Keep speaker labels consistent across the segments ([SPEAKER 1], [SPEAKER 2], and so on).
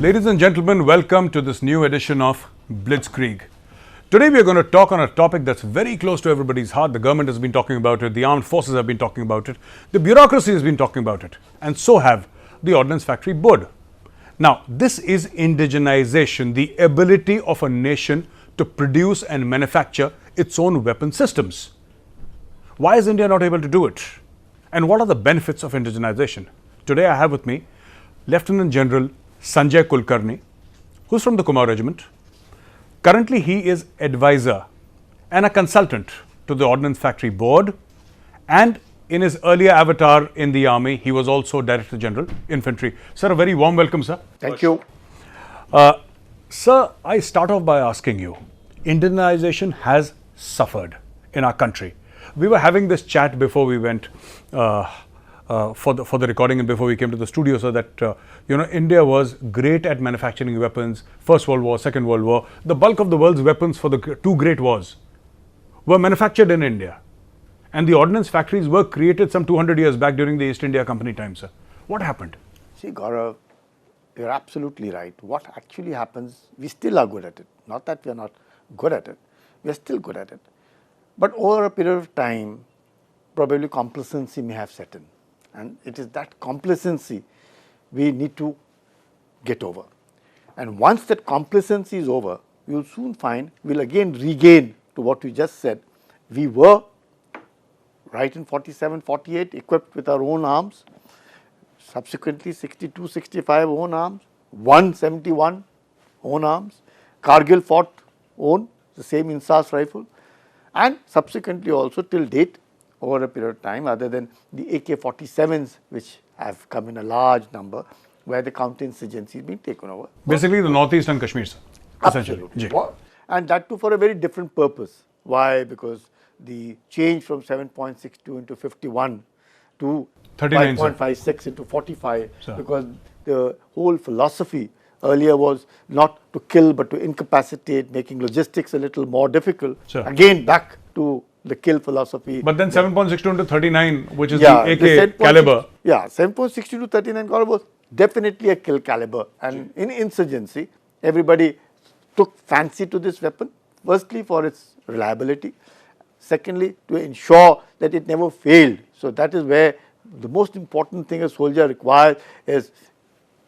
[SPEAKER 1] Ladies and gentlemen, welcome to this new edition of Blitzkrieg. Today we are going to talk on a topic that's very close to everybody's heart. The government has been talking about it, the armed forces have been talking about it, the bureaucracy has been talking about it, and so have the Ordnance Factory Board. Now, this is indigenization, the ability of a nation to produce and manufacture its own weapon systems. Why is India not able to do it? And what are the benefits of indigenization? Today I have with me Lieutenant General Sanjay Kulkarni, who's from the Kumar Regiment. Currently, he is advisor and a consultant to the Ordnance Factory Board, and in his earlier avatar in the army, he was also Director General, Infantry. Sir, a very warm welcome, sir.
[SPEAKER 2] Thank you.
[SPEAKER 1] Sir, I start off by asking you, indigenization has suffered in our country. We were having this chat before we went for the recording and before we came to the studio, so that India was great at manufacturing weapons. First World War, Second World War, the bulk of the world's weapons for the two great wars were manufactured in India, and the ordnance factories were created some 200 years back during the East India Company time, sir. What happened?
[SPEAKER 2] See, Gaurav, you're absolutely right. What actually happens, we still are good at it. Not that we are not good at it, we are still good at it. But over a period of time, probably complacency may have set in. And it is that complacency we need to get over. And once that complacency is over, we will soon find we'll again regain to what you just said. We were, right in 47, 48, equipped with our own arms. Subsequently, 62, 65 own arms, 171 own arms. Kargil fought own, the same Insas rifle. And subsequently also till date, over a period of time, other than the AK-47s, which have come in a large number, where the counterinsurgency is being taken over.
[SPEAKER 1] Basically, the northeastern Kashmir, sir.
[SPEAKER 2] Absolutely. And that too for a very different purpose. Why? Because the change from 7.62 into 51 to 5.56 into 45, sir. Because the whole philosophy earlier was not to kill but to incapacitate, making logistics a little more difficult. Sure. Again, back to the kill philosophy.
[SPEAKER 1] But then 7.62 into 39, which is the AK caliber.
[SPEAKER 2] 7.62 to 39 caliber was definitely a kill caliber. And in insurgency, everybody took fancy to this weapon. Firstly, for its reliability. Secondly, to ensure that it never failed. So that is where the most important thing a soldier requires is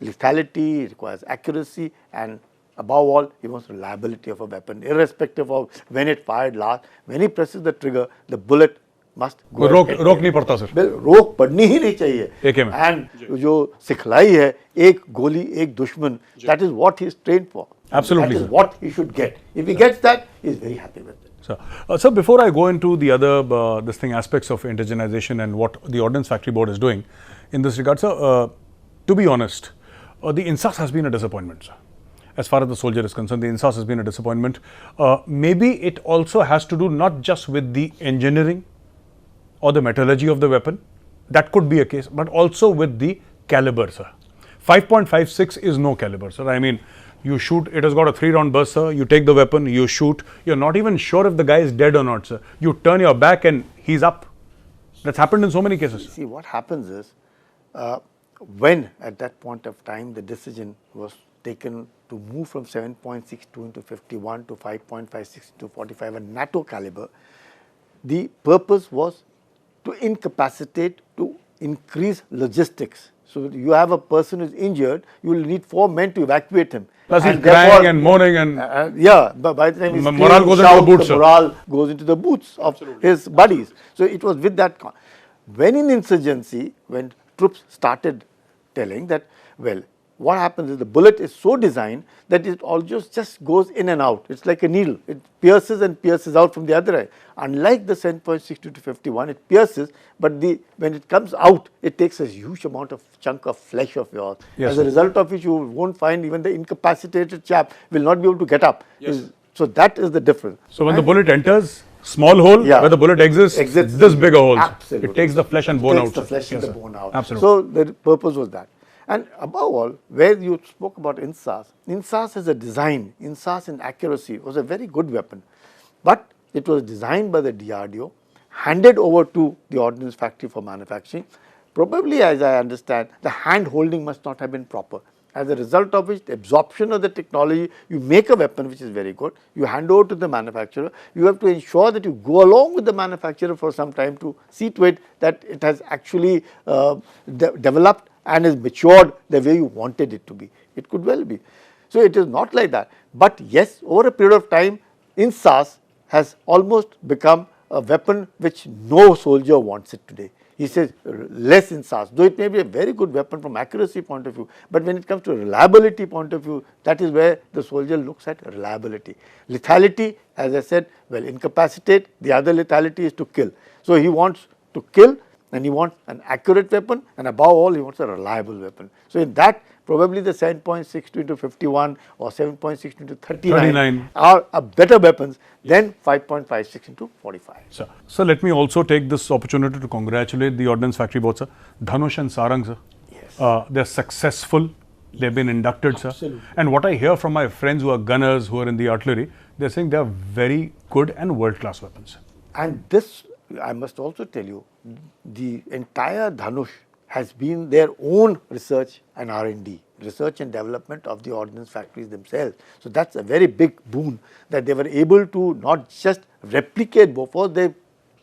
[SPEAKER 2] lethality, it requires accuracy, and above all, he wants reliability of a weapon, irrespective of when it fired last. When he presses the trigger, the bullet must go.
[SPEAKER 1] रोक नहीं पड़ता sir.
[SPEAKER 2] रोक पड़नी ही नहीं चाहिए. And जो सिखलाई है, एक गोली एक दुश्मन, that is what he is trained for.
[SPEAKER 1] Absolutely.
[SPEAKER 2] That is what he should get. If he gets that, he is very happy with it.
[SPEAKER 1] So before I go into the other aspects of indigenization and what the Ordnance Factory Board is doing in this regard, sir, to be honest, the Insas has been a disappointment, sir. As far as the soldier is concerned, the Insas has been a disappointment. Maybe it also has to do not just with the engineering or the metallurgy of the weapon, that could be a case, but also with the caliber, sir. 5.56 is no caliber, sir. I mean, you shoot, it has got a 3-round burst, sir. You take the weapon, you shoot, you're not even sure if the guy is dead or not, sir. You turn your back and he's up. That's happened in so many cases.
[SPEAKER 2] See, what happens is, when at that point of time the decision was taken to move from 7.62 into 51 to 5.56 to 45, a NATO caliber, the purpose was to incapacitate, to increase logistics. So you have a person who is injured, you will need 4 men to evacuate him.
[SPEAKER 1] Plus he's crying and moaning and
[SPEAKER 2] but by the time he's
[SPEAKER 1] morale goes into the boots,
[SPEAKER 2] the morale goes into the boots of his buddies. So it was with that. When in insurgency, when troops started telling that, well, what happens is the bullet is so designed that it all just goes in and out. It's like a needle. It pierces and pierces out from the other eye. Unlike the 7.62 to 51, it pierces, but when it comes out, it takes a huge amount of chunk of flesh of yours. Yes, as a result of which you won't find even the incapacitated chap will not be able to get up. Yes. So that is the difference.
[SPEAKER 1] So when the bullet enters, small hole, where the bullet exits this bigger hole.
[SPEAKER 2] Absolutely.
[SPEAKER 1] It takes the flesh and bone out.
[SPEAKER 2] It takes the flesh and the bone out.
[SPEAKER 1] Absolutely.
[SPEAKER 2] So the purpose was that. And above all, where you spoke about Insas, Insas as a design, Insas in accuracy was a very good weapon. But it was designed by the DRDO, handed over to the Ordnance Factory for manufacturing, probably, as I understand, the hand holding must not have been proper. As a result of which, the absorption of the technology, you make a weapon which is very good, you hand over to the manufacturer, you have to ensure that you go along with the manufacturer for some time to see to it that it has actually developed and is matured the way you wanted it to be. It could well be. So, it is not like that, but yes, over a period of time, INSAS has almost become a weapon which no soldier wants it today. He says less INSAS, though it may be a very good weapon from accuracy point of view, but when it comes to reliability point of view, that is where the soldier looks at reliability. Lethality, as I said, well, incapacitate, the other lethality is to kill. So, he wants to kill and he wants an accurate weapon, and above all he wants a reliable weapon. So, in that, probably the 7.62 into 51 or 7.62 into 39 are better weapons than 5.56 into 45.
[SPEAKER 1] Sir, let me also take this opportunity to congratulate the Ordnance Factory both, sir. Dhanush and Sarang, sir.
[SPEAKER 2] Yes.
[SPEAKER 1] They're successful. They've been inducted, sir.
[SPEAKER 2] Absolutely.
[SPEAKER 1] And what I hear from my friends who are gunners, who are in the artillery, they're saying they are very good and world-class weapons.
[SPEAKER 2] And this, I must also tell you, the entire Dhanush has been their own research and R&D, research and development of the ordnance factories themselves. So, that's a very big boon that they were able to not just replicate Bofors, they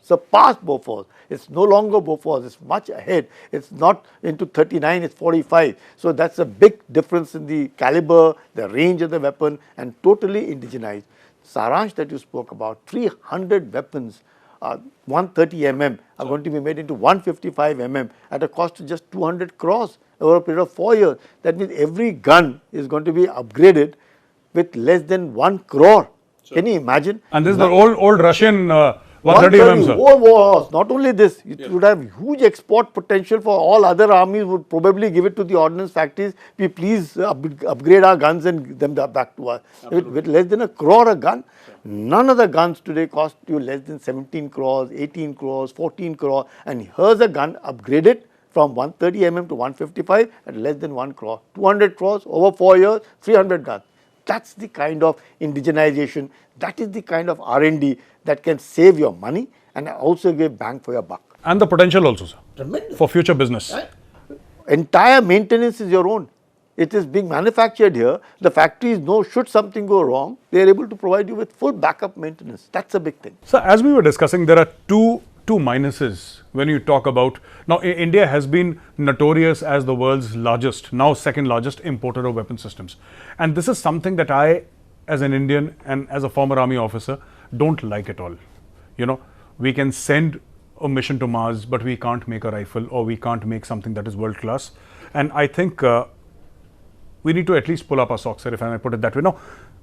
[SPEAKER 2] surpassed Bofors. It's no longer Bofors, it's much ahead. It's not into 39, it's 45. So, that's a big difference in the caliber, the range of the weapon, and totally indigenized. Saransh that you spoke about, 300 weapons, 130 mm are going to be made into 155 mm at a cost of just 200 crores over a period of 4 years. That means every gun is going to be upgraded with less than 1 crore. Sure. Can you imagine?
[SPEAKER 1] And this is the old Russian 130 mm, sir.
[SPEAKER 2] Old wars. Not only this, it would have huge export potential for all other armies. Would probably give it to the ordnance factories. We please upgrade our guns and give them back to us. With less than 1 crore a gun. None of the guns today cost you less than 17 crores, 18 crores, 14 crores, and here's a gun upgraded from 130 mm to 155 at less than 1 crore. 200 crores over 4 years, 300 guns. That's the kind of indigenization, that is the kind of R&D that can save your money and also give bang for your buck.
[SPEAKER 1] And the potential also, sir.
[SPEAKER 2] Tremendous.
[SPEAKER 1] For future business.
[SPEAKER 2] Right? Entire maintenance is your own. It is being manufactured here. The factories know should something go wrong, they are able to provide you with full backup maintenance. That's a big thing.
[SPEAKER 1] So, as we were discussing, there are two minuses when you talk about, now India has been notorious as the world's largest, now second largest importer of weapon systems. And this is something that I, as an Indian and as a former army officer, don't like at all. You know, we can send a mission to Mars, but we can't make a rifle or we can't make something that is world class. And I think we need to at least pull up our socks, sir, if I may put it that way. Now,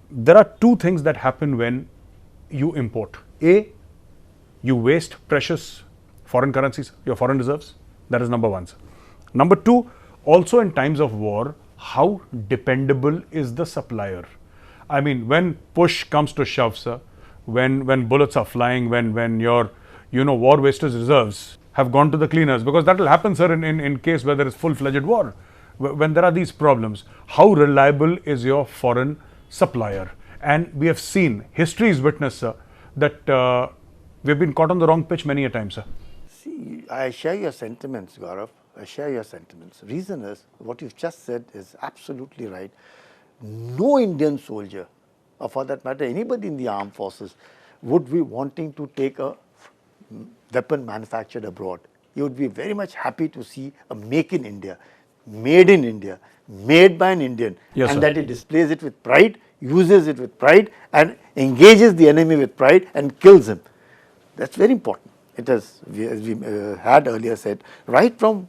[SPEAKER 1] there are two things that happen when you import. A, you waste precious foreign currencies, your foreign reserves. That is number one, sir. Number two, also in times of war, how dependable is the supplier? I mean, when push comes to shove, sir, when bullets are flying, when your, war wastage reserves have gone to the cleaners, because that will happen, sir, in case where there is full-fledged war. When there are these problems, how reliable is your foreign supplier? And we have seen, history is witness, sir, that we have been caught on the wrong pitch many a time, sir.
[SPEAKER 2] See, I share your sentiments, Gaurav. I share your sentiments. Reason is, what you've just said is absolutely right. No Indian soldier, or for that matter, anybody in the armed forces, would be wanting to take a weapon manufactured abroad. He would be very much happy to see a make in India, made in India, made by an Indian,
[SPEAKER 1] yes,
[SPEAKER 2] and
[SPEAKER 1] sir.
[SPEAKER 2] that he displays it with pride, uses it with pride, and engages the enemy with pride and kills him. That's very important. It has, as we had earlier said, right from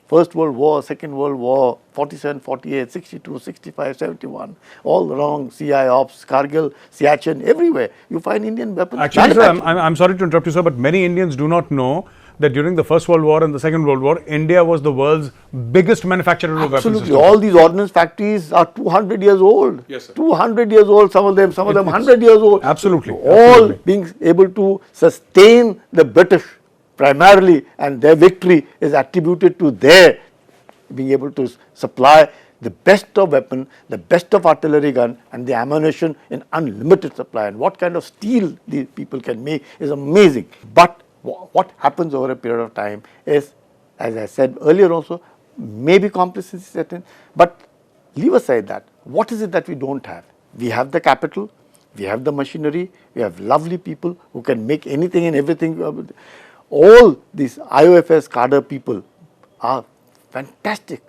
[SPEAKER 2] First World War, Second World War, 47, 48, 62, 65, 71, all along CI Ops, Kargil, Siachen, everywhere you find Indian weapons.
[SPEAKER 1] Actually, sir, I'm sorry to interrupt you, sir, but many Indians do not know that during the First World War and the Second World War, India was the world's biggest manufacturer of weapons.
[SPEAKER 2] Absolutely. All these ordnance factories are 200 years old.
[SPEAKER 1] Yes, sir.
[SPEAKER 2] 200 years old, some of them 100 years old.
[SPEAKER 1] Absolutely.
[SPEAKER 2] All being able to sustain the British primarily, and their victory is attributed to their being able to supply the best of weapon, the best of artillery gun, and the ammunition in unlimited supply. And what kind of steel these people can make is amazing. But what happens over a period of time is, as I said earlier also, maybe complacency certain, but leave aside that. What is it that we don't have? We have the capital, we have the machinery, we have lovely people who can make anything and everything. All these IOFS cadre people are fantastic.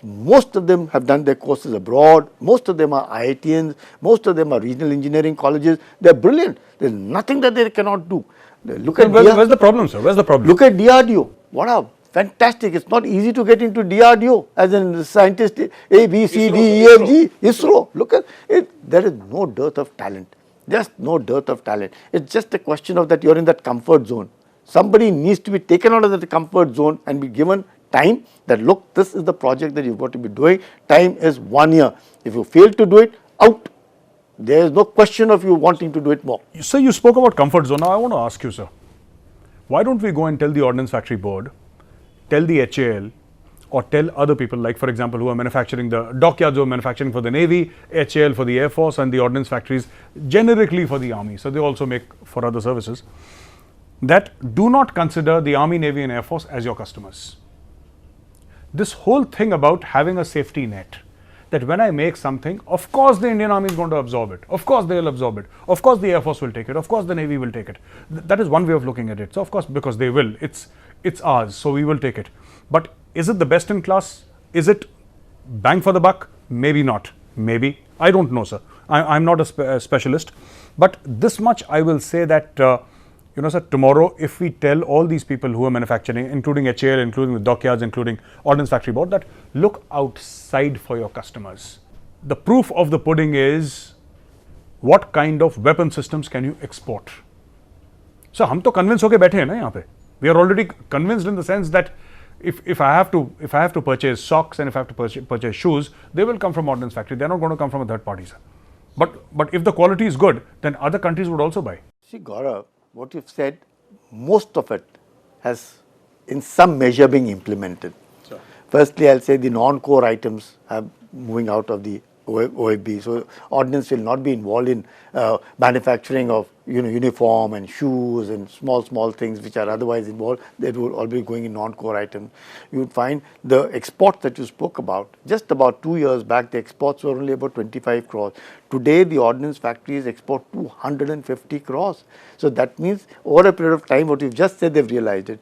[SPEAKER 2] Most of them have done their courses abroad. Most of them are IITians. Most of them are regional engineering colleges. They are brilliant. There is nothing that they cannot do. Look at
[SPEAKER 1] where's the problem, sir? Where's the problem?
[SPEAKER 2] Look at DRDO. What a fantastic! It's not easy to get into DRDO as a scientist. A, B, C, D, E, F, G, ISRO. Look at it. There is no dearth of talent. Just no dearth of talent. It's just a question of that you're in that comfort zone. Somebody needs to be taken out of that comfort zone and be given time that look, this is the project that you've got to be doing. Time is 1 year. If you fail to do it, out. There is no question of you wanting to do it more.
[SPEAKER 1] Sir, you spoke about comfort zone. Now I want to ask you, sir, why don't we go and tell the Ordnance Factory Board, tell the HAL, or tell other people, like for example, who are manufacturing the dockyards, who are manufacturing for the Navy, HAL for the Air Force, and the Ordnance Factories generically for the Army. So they also make for other services, that do not consider the Army, Navy, and Air Force as your customers. This whole thing about having a safety net, that when I make something, of course the Indian Army is going to absorb it. Of course they will absorb it. Of course the Air Force will take it. Of course the Navy will take it. That is one way of looking at it. So of course, because they will, it's ours, so we will take it. But is it the best in class? Is it bang for the buck? Maybe not. Maybe. I don't know, sir. I'm not a specialist. But this much I will say that, sir, tomorrow if we tell all these people who are manufacturing, including HAL, including the dockyards, including Ordnance Factory Board, that look outside for your customers. The proof of the pudding is what kind of weapon systems can you export? So, हम तो convinced होके बैठे हैं ना यहाँ पे. We are already convinced in the sense that if I have to purchase socks and if I have to purchase shoes, they will come from Ordnance Factory. They are not going to come from a third party, sir. But if the quality is good, then other countries would also buy.
[SPEAKER 2] See, Gaurav, what you've said, most of it has in some measure being implemented.
[SPEAKER 1] Sure.
[SPEAKER 2] Firstly, I'll say the non-core items are moving out of the OFB. So, ordnance will not be involved in manufacturing of uniform and shoes and small things which are otherwise involved. They will all be going in non-core items. You would find the exports that you spoke about, just about 2 years back, the exports were only about 25 crores. Today, the ordnance factories export 250 crores. So, that means over a period of time, what you've just said, they've realized it.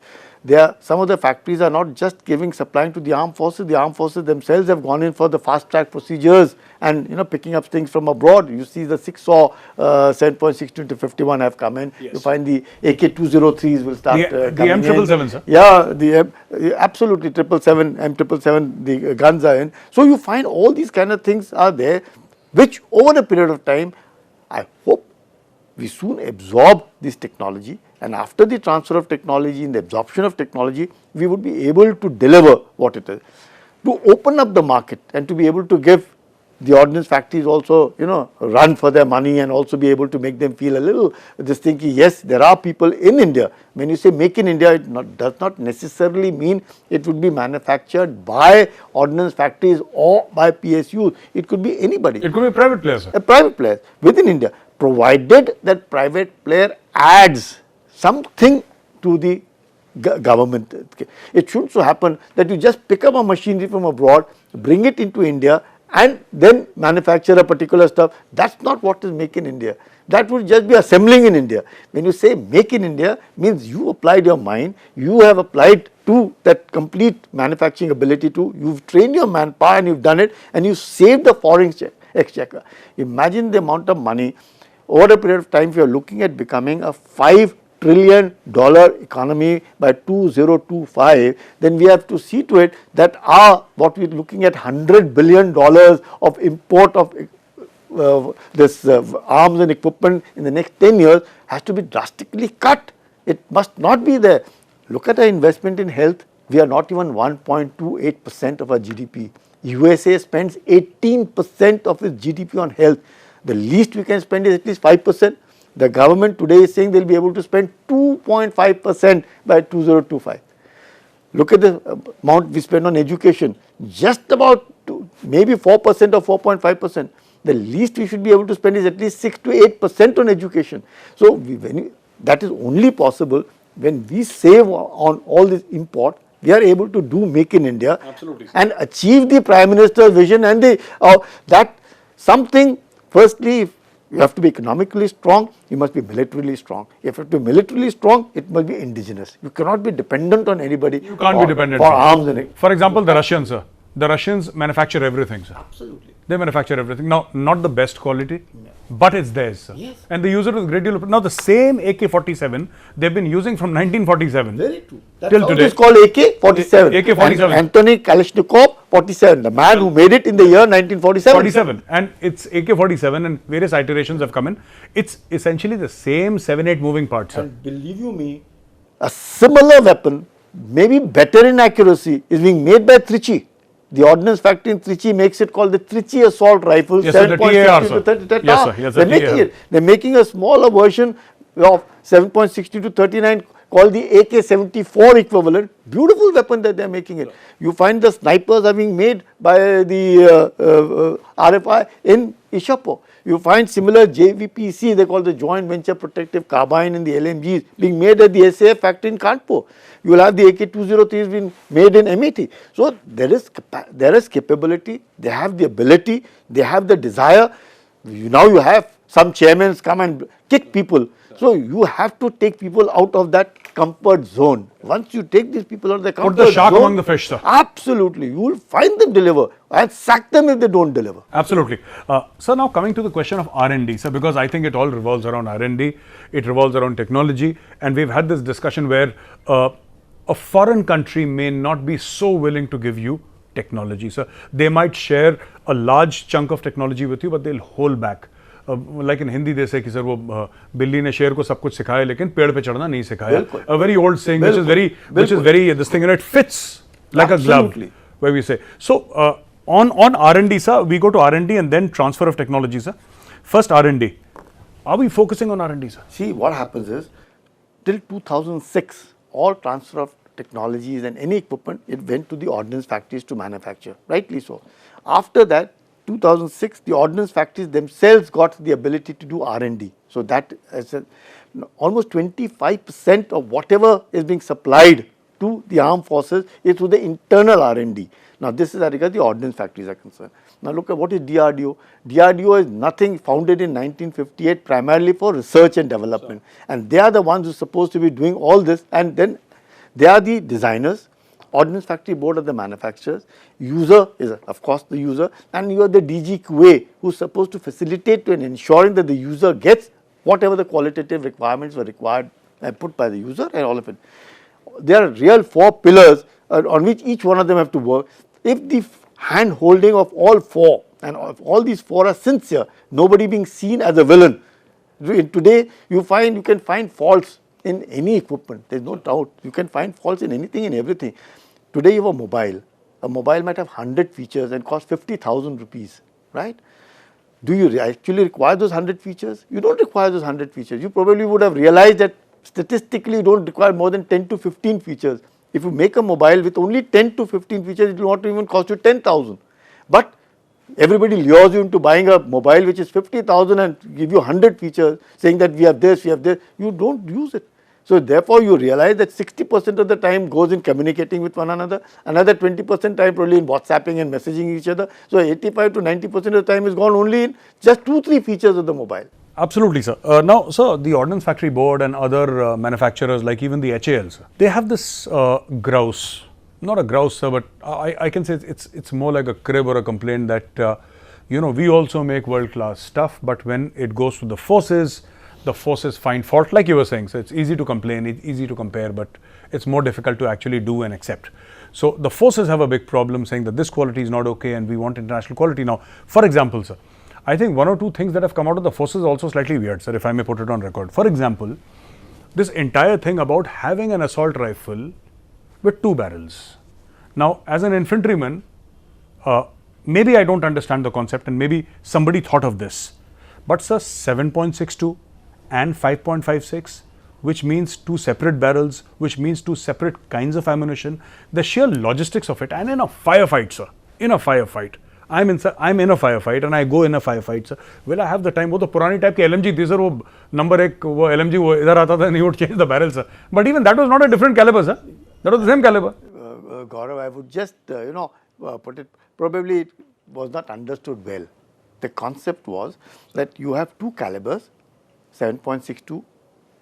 [SPEAKER 2] Some of the factories are not just supplying to the armed forces. The armed forces themselves have gone in for the fast track procedures and picking up things from abroad. You see the 6SAW 7.62 to 51 have come in.
[SPEAKER 1] Yes.
[SPEAKER 2] You find the AK-203s will start
[SPEAKER 1] the
[SPEAKER 2] coming
[SPEAKER 1] M777,
[SPEAKER 2] in.
[SPEAKER 1] sir.
[SPEAKER 2] Yeah, absolutely, 777, M777, the guns are in. So you find all these kind of things are there, which over a period of time, I hope we soon absorb this technology, and after the transfer of technology and the absorption of technology, we would be able to deliver what it is. To open up the market and to be able to give the ordnance factories also, run for their money and also be able to make them feel a little this thinking, yes, there are people in India. When you say make in India, it does not necessarily mean it would be manufactured by ordnance factories or by PSUs. It could be anybody.
[SPEAKER 1] It could be a private player, sir.
[SPEAKER 2] A private player within India, provided that private player adds something to the government. It shouldn't so happen that you just pick up a machinery from abroad, bring it into India and then manufacture a particular stuff. That's not what is make in India. That would just be assembling in India. When you say make in India, means you applied your mind, you have applied to that complete manufacturing ability you've trained your manpower and you've done it and you saved the foreign exchequer. Imagine the amount of money over a period of time. If you are looking at becoming a $5 trillion economy by 2025, then we have to see to it that what we are looking at $100 billion of import of this arms and equipment in the next 10 years has to be drastically cut. It must not be there. Look at our investment in health. We are not even 1.28% of our GDP. USA spends 18% of its GDP on health. The least we can spend is at least 5%. The government today is saying they will be able to spend 2.5% by 2025. Look at the amount we spend on education, just about maybe 4% or 4.5%. The least we should be able to spend is at least 6 to 8% on education. So that is only possible when we save on all this import we are able to do Make in India.
[SPEAKER 1] Absolutely.
[SPEAKER 2] And achieve the Prime Minister's vision and that something. Firstly, you have to be economically strong, you must be militarily strong. If you have to be militarily strong, it must be indigenous. You cannot be dependent on anybody.
[SPEAKER 1] You can't be dependent
[SPEAKER 2] for
[SPEAKER 1] sir.
[SPEAKER 2] arms and
[SPEAKER 1] For example, the Russians, sir. The Russians manufacture everything, sir.
[SPEAKER 2] Absolutely.
[SPEAKER 1] They manufacture everything. Now, not the best quality, but it's theirs, sir.
[SPEAKER 2] Yes.
[SPEAKER 1] And they use it with a great deal of. Now, the same AK-47 they've been using from 1947.
[SPEAKER 2] Very true. That's
[SPEAKER 1] Till
[SPEAKER 2] how
[SPEAKER 1] today.
[SPEAKER 2] it is called AK-47.
[SPEAKER 1] AK-47.
[SPEAKER 2] Anthony Kalashnikov 47, the man who made it in the year 1947.
[SPEAKER 1] 47, and it's AK-47 and various iterations have come in. It's essentially the same 7-8 moving parts, sir.
[SPEAKER 2] And believe you me, a similar weapon, maybe better in accuracy, is being made by Trichy. The ordnance factory in Trichy makes it called the Trichy assault rifle.
[SPEAKER 1] Yes, sir, the TAR, sir.
[SPEAKER 2] 30 to 30.
[SPEAKER 1] Yes, sir. Yes,
[SPEAKER 2] They're
[SPEAKER 1] the
[SPEAKER 2] making
[SPEAKER 1] TAR.
[SPEAKER 2] it. They're making a smaller version of 7.60 to 39 called the AK-74 equivalent. Beautiful weapon that they're making it. You find the snipers are being made by the RFI in Ishapo. You find similar JVPC, they call the Joint Venture Protective Carbine in the LMGs, being made at the SAF factory in Kanpur. You will have the AK-203s being made in MET. So there is capability, they have the ability, they have the desire. Now you have some chairmen come and kick people. So you have to take people out of that comfort zone. Once you take these people out of the comfort zone.
[SPEAKER 1] Put the shark among the fish, sir.
[SPEAKER 2] Absolutely. You will find them deliver and sack them if they don't deliver.
[SPEAKER 1] Absolutely. So now coming to the question of R&D, sir, because I think it all revolves around R&D, it revolves around technology, and we've had this discussion where a foreign country may not be so willing to give you technology. So they might share a large chunk of technology with you, but they'll hold back. Like in Hindi they say कि sir वो बिल्ली ने शेर को सब कुछ सिखाया लेकिन पेड़ पे चढ़ना नहीं सिखाया. A very old saying which is very this thing, and it fits like a glove where we say. So on R&D, sir, we go to R&D and then transfer of technology, sir. First R&D. Are we focusing on R&D, sir?
[SPEAKER 2] See, what happens is till 2006 all transfer of technologies and any equipment, it went to the ordnance factories to manufacture, rightly so. After that, 2006, the ordnance factories themselves got the ability to do R&D. So that is almost 25% of whatever is being supplied to the armed forces is through the internal R&D. Now this is as regards the ordnance factories are concerned. Now look at what is DRDO. DRDO is nothing, founded in 1958 primarily for research and development. And they are the ones who are supposed to be doing all this, and then they are the designers. Ordnance Factory Board of the manufacturers, user is of course the user, and you are the DGQA who is supposed to facilitate and ensuring that the user gets whatever the qualitative requirements were required and put by the user and all of it. There are real 4 pillars on which each one of them have to work. If the hand holding of all 4 and if all these 4 are sincere, nobody being seen as a villain. Today you can find faults in any equipment, there is no doubt. You can find faults in anything and everything. Today you have a mobile. A mobile might have 100 features and cost 50,000 rupees, right? Do you actually require those 100 features? You don't require those 100 features. You probably would have realized that statistically you don't require more than 10 to 15 features. If you make a mobile with only 10 to 15 features, it will not even cost you 10,000. But everybody lures you into buying a mobile which is 50,000 and give you 100 features, saying that we have this, we have this. You don't use it. So therefore you realize that 60% of the time goes in communicating with one another, another 20% time probably in WhatsApping and messaging each other. So 85 to 90% of the time is gone only in just 2-3 features of the mobile.
[SPEAKER 1] Absolutely, sir. Now, sir, the Ordnance Factory Board and other manufacturers like even the HALs, they have this grouse. Not a grouse, sir, but I can say it's more like a crib or a complaint that, we also make world-class stuff, but when it goes to the forces find fault, like you were saying. So it's easy to complain, it's easy to compare, but it's more difficult to actually do and accept. So the forces have a big problem saying that this quality is not okay and we want international quality. Now, for example, sir, I think 1 or 2 things that have come out of the forces are also slightly weird, sir, if I may put it on record. For example, this entire thing about having an assault rifle with 2 barrels. Now, as an infantryman, maybe I don't understand the concept and maybe somebody thought of this, but sir, 7.62 and 5.56, which means 2 separate barrels, which means 2 separate kinds of ammunition, the sheer logistics of it, and in a firefight, sir, I'm in a firefight and I go in a firefight, sir. Will I have the time? वो तो पुरानी type की LMG थी, sir. वो number 1 वो LMG वो इधर आता था, and he would change the barrel, sir. But even that was not a different caliber, sir. That was the same caliber.
[SPEAKER 2] Gaurav, I would just, put it, probably it was not understood well. The concept was that you have two calibers, 7.62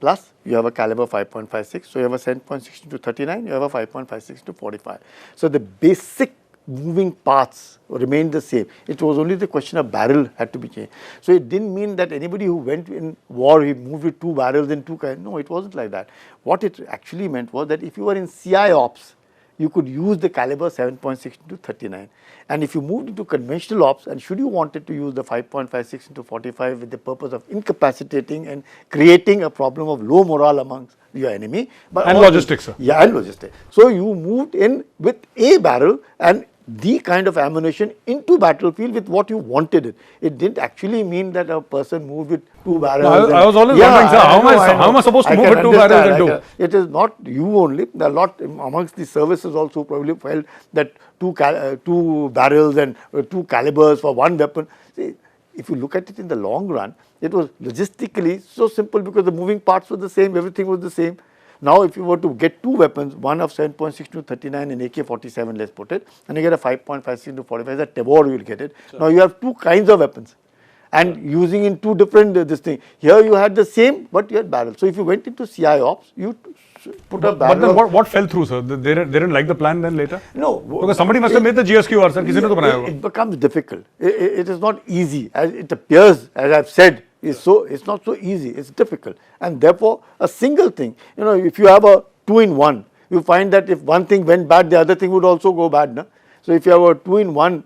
[SPEAKER 2] plus you have a caliber 5.56. So you have a 7.62 to 39, you have a 5.56 to 45. So the basic moving parts remained the same. It was only the question of barrel had to be changed. So it didn't mean that anybody who went in war, he moved with two barrels and two kinds. No, it wasn't like that. What it actually meant was that if you were in CI ops, you could use the caliber 7.6 to 39. And if you moved into conventional ops, and should you wanted to use the 5.56 into 45 with the purpose of incapacitating and creating a problem of low morale amongst your enemy. But
[SPEAKER 1] and logistics, sir.
[SPEAKER 2] Yeah, and logistics. So you moved in with a barrel and the kind of ammunition into battlefield with what you wanted it. It didn't actually mean that a person moved with two barrels.
[SPEAKER 1] No, I was always wondering, sir, how am I supposed to move with two barrels and two?
[SPEAKER 2] It is not you only. There are a lot amongst the services also probably felt that two barrels and two calibers for one weapon. See, if you look at it in the long run, it was logistically so simple because the moving parts were the same, everything was the same. Now, if you were to get two weapons, one of 7.6 to 39 and AK-47, let's put it, and you get a 5.56 to 45, that Tabor you will get it. Sure. Now, you have two kinds of weapons and using in two different this thing. Here you had the same, but you had barrels. So, if you went into CI ops, you put a barrel.
[SPEAKER 1] But then what fell through, sir? They didn't like the plan then later?
[SPEAKER 2] No.
[SPEAKER 1] Because somebody must have made the GSQR, sir. Kiसी ने तो बनाया होगा.
[SPEAKER 2] It becomes difficult. It is not easy. As it appears, as I've said, it's not so easy. It's difficult. And therefore, a single thing, if you have a 2-in-1, you find that if one thing went bad, the other thing would also go bad. No? So if you have a 2-in-1,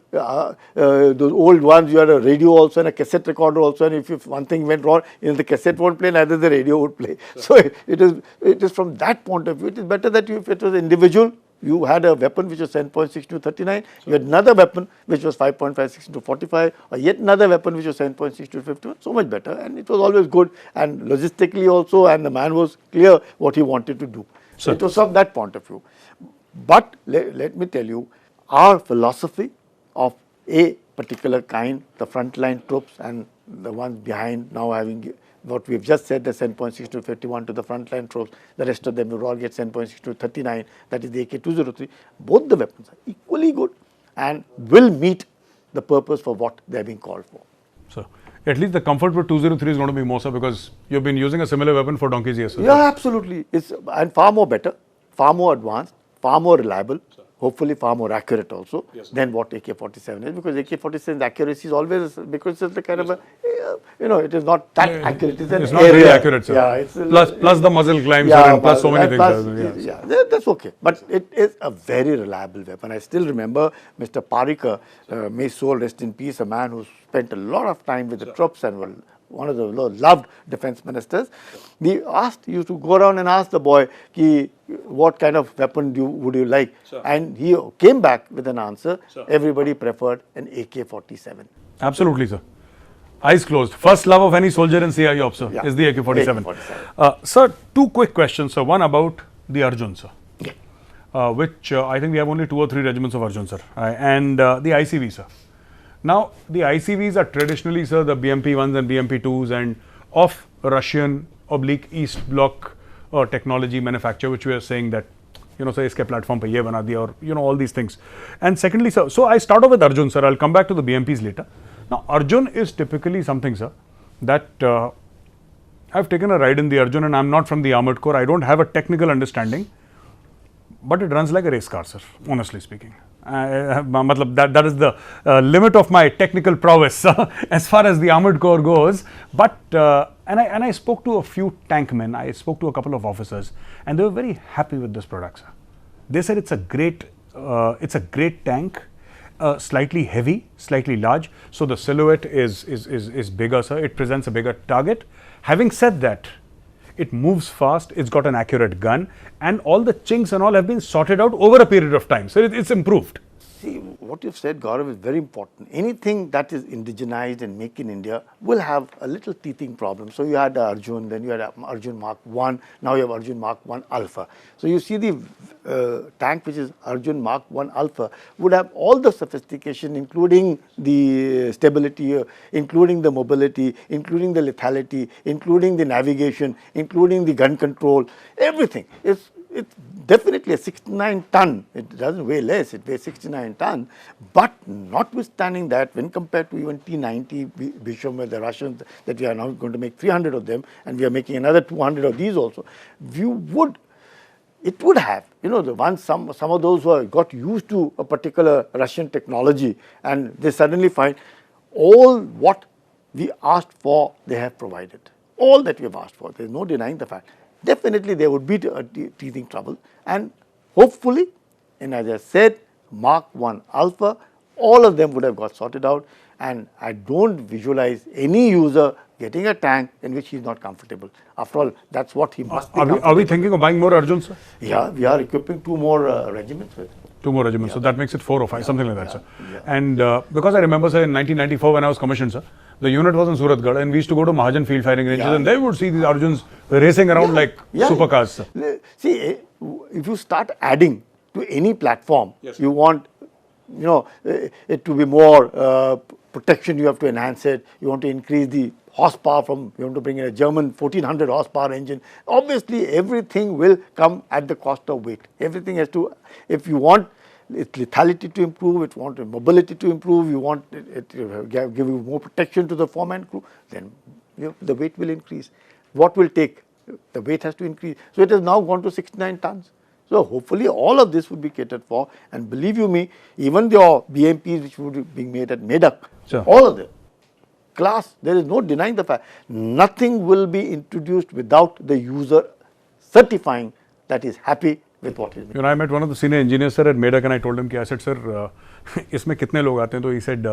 [SPEAKER 2] those old ones, you had a radio also and a cassette recorder also, and if one thing went wrong, the cassette won't play, neither the radio would play. Sure. So it is from that point of view, it is better that if it was individual, you had a weapon which was 7.6 to 39, sure. You had another weapon which was 5.56 to 45, or yet another weapon which was 7.6 to 51, so much better, and it was always good, and logistically also, and the man was clear what he wanted to do. So it was from that point of view. But let me tell you, our philosophy of a particular kind, the frontline troops and the ones behind now having what we've just said, the 7.6 to 51 to the frontline troops, the rest of them will all get 7.6 to 39, that is the AK-203. Both the weapons are equally good and will meet the purpose for what they're being called for.
[SPEAKER 1] So, at least the comfort with 203 is going to be more, sir, because you've been using a similar weapon for donkey's years.
[SPEAKER 2] Yeah, absolutely. And far more better, far more advanced, far more reliable. Hopefully far more accurate also than what AK-47 is, because AK-47's accuracy is always, because it's the kind of a, it is not that accurate.
[SPEAKER 1] It's not very accurate, sir. Yeah, plus the muzzle climbs, and plus so many things.
[SPEAKER 2] That's okay. But it is a very reliable weapon. I still remember Mr. Parikar, may his soul rest in peace, a man who spent a lot of time with the troops and one of the loved defense ministers. We used to go around and ask the boy, what kind of weapon would you like? Sure. And he came back with an answer. Sure. Everybody preferred an AK-47.
[SPEAKER 1] Absolutely, sir. Eyes closed. First love of any soldier in CI Ops, sir, is the AK-47. Sir, two quick questions, sir. One about the Arjun, sir. Which I think we have only 2 or 3 regiments of Arjun, sir. And the ICV, sir. Now, the ICVs are traditionally, sir, the BMP-1s and BMP-2s and of Russian/East Bloc technology manufacture, which we are saying that, sir, iske platform pe ye bana diya, or, all these things. And secondly, sir, so I start off with Arjun, sir. I'll come back to the BMPs later. Now, Arjun is typically something, sir, that I've taken a ride in the Arjun, and I'm not from the Armored Corps. I don't have a technical understanding, but it runs like a race car, sir, honestly speaking. That is the limit of my technical prowess as far as the Armored Corps goes. But and I spoke to a few tankmen, I spoke to a couple of officers, and they were very happy with this product, sir. They said it's a great tank, slightly heavy, slightly large, so the silhouette is bigger, sir. It presents a bigger target. Having said that, it moves fast, it's got an accurate gun, and all the chinks and all have been sorted out over a period of time. So it's improved.
[SPEAKER 2] See, what you've said, Gaurav, is very important. Anything that is indigenized and made in India will have a little teething problem. So you had Arjun, then you had Arjun Mark 1, now you have Arjun Mark 1 Alpha. So you see the tank which is Arjun Mark 1 Alpha would have all the sophistication, including the stability, including the mobility, including the lethality, including the navigation, including the gun control, everything. It's definitely a 69 ton. It doesn't weigh less, it weighs 69 ton. But notwithstanding that, when compared to even T-90 Bisham, the Russians, that we are now going to make 300 of them, and we are making another 200 of these also, it would have, the ones, some of those who have got used to a particular Russian technology, and they suddenly find all what we asked for, they have provided. All that we have asked for, there is no denying the fact. Definitely there would be teething trouble, and hopefully, and as I said, Mark 1 Alpha, all of them would have got sorted out, and I don't visualize any user getting a tank in which he is not comfortable. After all, that's what he must be.
[SPEAKER 1] Are we thinking of buying more Arjuns, sir?
[SPEAKER 2] Yeah, we are equipping 2 more regiments with.
[SPEAKER 1] 2 more regiments, so that makes it 4 or 5, something like that, sir. Yeah. And because I remember, sir, in 1994 when I was commissioned, sir, the unit was in Suratgarh, and we used to go to Mahajan field firing ranges, and they would see these Arjuns racing around like supercars, sir.
[SPEAKER 2] See, if you start adding to any platform, you want, it to be more protection, you have to enhance it, you want to increase the horsepower you want to bring in a German 1400 horsepower engine. Obviously, everything will come at the cost of weight. Everything has to, if you want its lethality to improve, if you want mobility to improve, you want it to give you more protection to the foreman crew, then the weight will increase. What will take? The weight has to increase. So it has now gone to 69 tons. So hopefully all of this would be catered for, and believe you me, even your BMPs which would be being made at Medak, all of them, class, there is no denying the fact, nothing will be introduced without the user certifying that he is happy with what is being.
[SPEAKER 1] I met one of the senior engineers, sir, at Medak, and I told him, I said, sir, isme kitne log aate hain? So he said,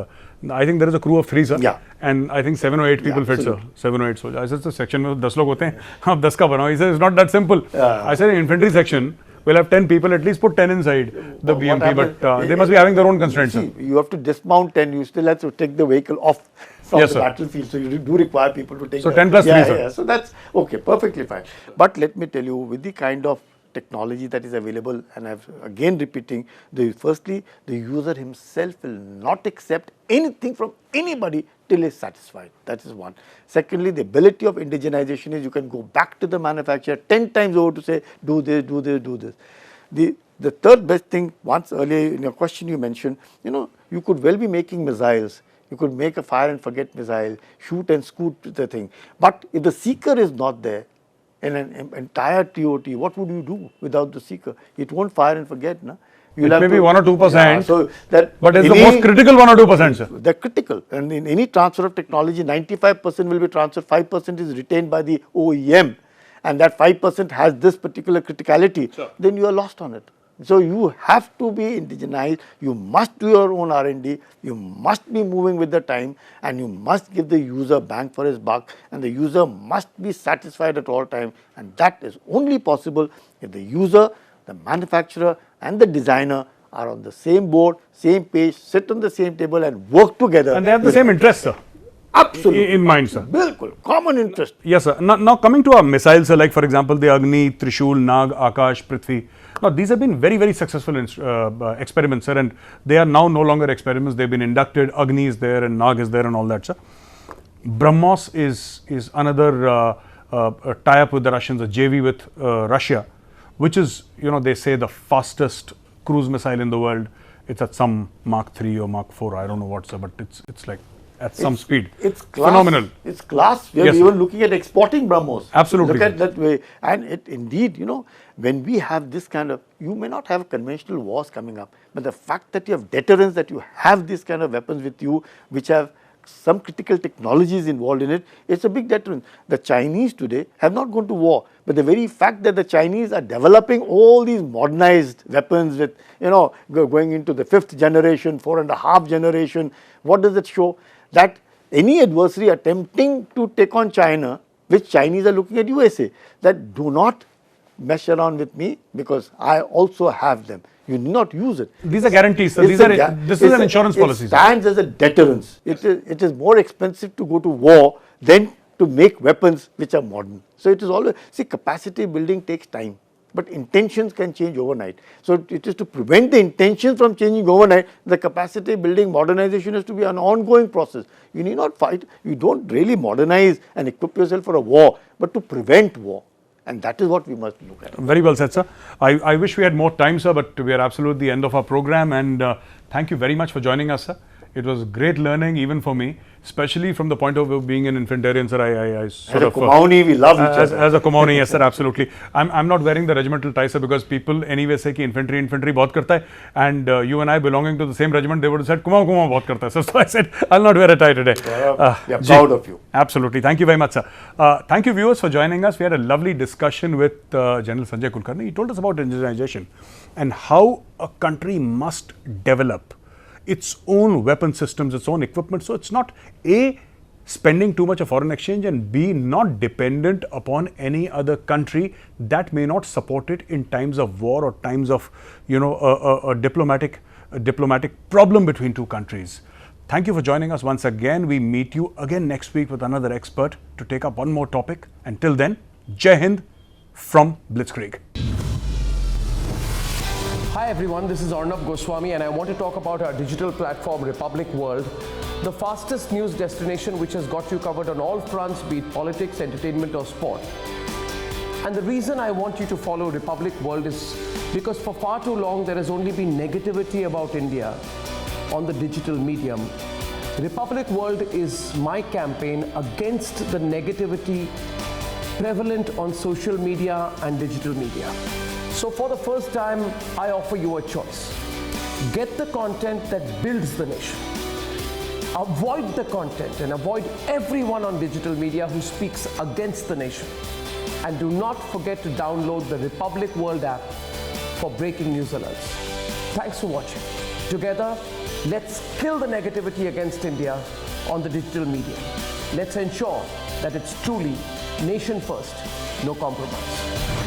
[SPEAKER 1] I think there is a crew of 3, sir.
[SPEAKER 2] Yeah.
[SPEAKER 1] And I think 7 or 8 people fit, sir. 7 or 8 soldiers. I said, sir, section mein 10 log hote hain. Aap 10 ka banao. He said, it's not that simple. I said, in infantry section, we'll have 10 people, at least put 10 inside the BMP, but they must be having their own constraints.
[SPEAKER 2] See, you have to dismount 10, you still have to take the vehicle off from the battlefield, so you do require people to take.
[SPEAKER 1] So 10 plus 3, sir.
[SPEAKER 2] Yeah, so that's okay, perfectly fine. But let me tell you, with the kind of technology that is available, and I'm again repeating, firstly, the user himself will not accept anything from anybody till he is satisfied. That is one. Secondly, the ability of indigenization is you can go back to the manufacturer 10 times over to say, do this, do this, do this. The third best thing, once earlier in your question you mentioned, you could well be making missiles. You could make a fire and forget missile, shoot and scoot the thing. But if the seeker is not there, in an entire TOT, what would you do without the seeker? It won't fire and forget, no?
[SPEAKER 1] It may be 1 or 2%,
[SPEAKER 2] so
[SPEAKER 1] but it's the most critical 1 or 2%, sir.
[SPEAKER 2] They're critical, and in any transfer of technology, 95% will be transferred, 5% is retained by the OEM, and that 5% has this particular criticality, then you are lost on it. So you have to be indigenized, you must do your own R&D, you must be moving with the time, and you must give the user bang for his buck, and the user must be satisfied at all time, and that is only possible if the user, the manufacturer and the designer are on the same board, same page, sit on the same table and work together.
[SPEAKER 1] And they have the same interest, sir.
[SPEAKER 2] Absolutely.
[SPEAKER 1] In mind, sir.
[SPEAKER 2] Bilkul. Common interest.
[SPEAKER 1] Yes, sir. Now coming to our missiles, sir, like for example, the Agni, Trishul, Nag, Akash, Prithvi. Now these have been very, very successful experiments, sir, and they are now no longer experiments. They've been inducted. Agni is there and Nag is there and all that, sir. BrahMos is another tie-up with the Russians, a JV with Russia, which is, they say the fastest cruise missile in the world. It's at some Mark 3 or Mark 4, I don't know what, sir, but it's like at some speed.
[SPEAKER 2] It's class,
[SPEAKER 1] phenomenal.
[SPEAKER 2] It's class. We are even looking at exporting BrahMos.
[SPEAKER 1] Absolutely.
[SPEAKER 2] Look at that way. And it indeed, when we have this kind of, you may not have conventional wars coming up, but the fact that you have deterrence, that you have these kind of weapons with you, which have some critical technologies involved in it, it's a big deterrent. The Chinese today have not gone to war, but the very fact that the Chinese are developing all these modernized weapons with, going into the 5th generation, 4.5 generation, what does it show? That any adversary attempting to take on China, which Chinese are looking at USA, that do not mess around with me because I also have them. You need not use it.
[SPEAKER 1] These are guarantees, sir. This is an insurance policy.
[SPEAKER 2] It stands as a deterrence. It is more expensive to go to war than to make weapons which are modern. So it is always, capacity building takes time, but intentions can change overnight. So it is to prevent the intentions from changing overnight, the capacity building modernization has to be an ongoing process. You need not fight. You don't really modernize and equip yourself for a war, but to prevent war. And that is what we must look at.
[SPEAKER 1] Very well said, sir. I wish we had more time, sir, but we are absolutely at the end of our program. And thank you very much for joining us, sir. It was great learning, even for me, especially from the point of view of being an infantarian, sir. I sort of.
[SPEAKER 2] As a Kumaoni, we love each other.
[SPEAKER 1] As a Kumaoni, yes, sir, absolutely. I'm not wearing the regimental tie, sir, because people anyway say कि infantry बहुत करता है, and you and I belonging to the same regiment, they would have said Kumaon बहुत करता है, sir. So I said I'll not wear a tie today.
[SPEAKER 2] We are proud of you.
[SPEAKER 1] Absolutely. Thank you very much, sir. Thank you, viewers, for joining us. We had a lovely discussion with General Sanjay Kulkarni. He told us about indigenization and how a country must develop its own weapon systems, its own equipment. So it's not A, spending too much of foreign exchange, and B, not dependent upon any other country that may not support it in times of war or times of, a diplomatic problem between two countries. Thank you for joining us once again. We meet you again next week with another expert to take up one more topic. Until then, Jai Hind from Blitzkrieg.
[SPEAKER 3] Hi everyone, this is Arnab Goswami and I want to talk about our digital platform Republic World, the fastest news destination which has got you covered on all fronts, be it politics, entertainment or sport. And the reason I want you to follow Republic World is because for far too long there has only been negativity about India on the digital medium. Republic World is my campaign against the negativity prevalent on social media and digital media. So for the first time, I offer you a choice. Get the content that builds the nation. Avoid the content and avoid everyone on digital media who speaks against the nation. And do not forget to download the Republic World app for breaking news alerts. Thanks for watching. Together, let's kill the negativity against India on the digital media. Let's ensure that it's truly nation first, no compromise.